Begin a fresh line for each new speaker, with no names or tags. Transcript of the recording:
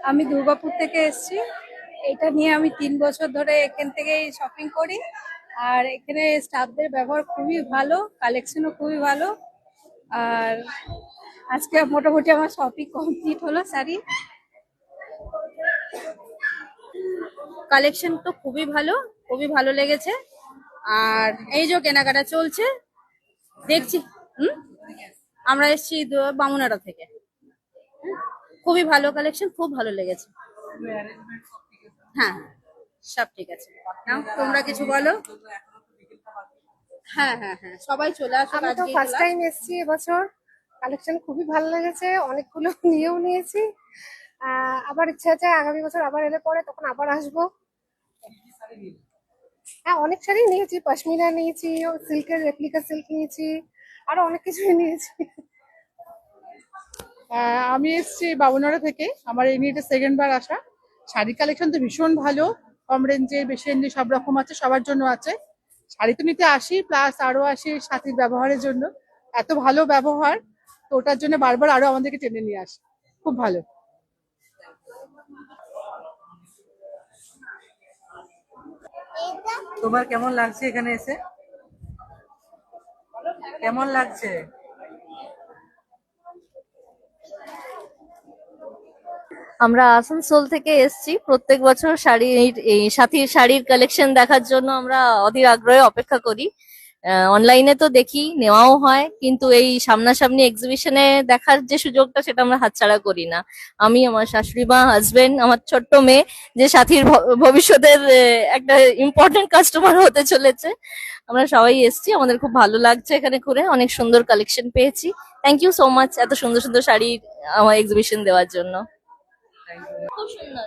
আমি দুর্গাপুর থেকে এসেছি। এটা নিয়ে আমি 3 বছর ধরে এখান থেকেই শপিং করি। আর এখানে স্টাফদের ব্যবহার খুবই ভালো, কালেকশনও খুবই ভালো। আর আজকে মোটামুটি আমার শপিং কমপ্লিট হলো শাড়ি। কালেকশন তো খুবই ভালো লেগেছে। আর এই যে কেনাকাটা চলছে, দেখছি। হুম, আমরা এসেছি বামুনাড়া থেকে। খুবই ভালো কালেকশন, খুব ভালো লেগেছে। হ্যাঁ, সব ঠিক আছে। নাও, তোমরা কিছু বলো। হ্যাঁ হ্যাঁ হ্যাঁ, সবাই চলে আসো,
আমি তো
আজকেই
ফার্স্ট
চলে আসো।
টাইম এসেছি এবছর। কালেকশন খুবই ভালো লেগেছে, অনেকগুলো নিয়েও নিয়েছি। আবার ইচ্ছা আছে আগামী বছর আবার এলে পরে তখন আবার আসবো। হ্যাঁ, অনেক শাড়ি নিয়েছি, পশমিনা নিয়েছি, সিল্কের রেপ্লিকা সিল্ক নিয়েছি, আরো অনেক কিছুই নিয়েছি।
আমি এসেছি বাবুনড়া থেকে। আমার এই নিয়ে এটা সেকেন্ড বার আসা। শাড়ি কালেকশন তো ভীষণ ভালো, কম রেঞ্জে বেশি রেঞ্জে সব রকম আছে, সবার জন্য আছে। শাড়ি তো নিতে আসি, প্লাস আরো আসি সাথীর ব্যবহারের জন্য। এত ভালো ব্যবহার, তো ওটার জন্য বারবার আরো আমাদেরকে টেনে নিয়ে আসে। খুব ভালো।
তোমার কেমন লাগছে এখানে এসে? কেমন লাগছে?
আমরা আসানসোল থেকে এসেছি। প্রত্যেক বছর এই সাথীর শাড়ির কালেকশন দেখার জন্য আমরা অধীর আগ্রহে অপেক্ষা করি। অনলাইনে তো দেখি, নেওয়াও হয়, কিন্তু এই সামনাসামনি এক্সিবিশনে দেখার যে সুযোগটা সেটা আমরা হাতছাড়া করি না। আমি, আমার শাশুড়ি মা, হাজবেন্ড, আমার ছোট্ট মেয়ে, যে সাথীর ভবিষ্যতের একটা ইম্পর্টেন্ট কাস্টমার হতে চলেছে, আমরা সবাই এসেছি। আমাদের খুব ভালো লাগছে এখানে ঘুরে, অনেক সুন্দর কালেকশন পেয়েছি। থ্যাংক ইউ সো মাচ এত সুন্দর সুন্দর শাড়ি আমার এক্সিবিশন দেওয়ার জন্য। খুব সুন্দর।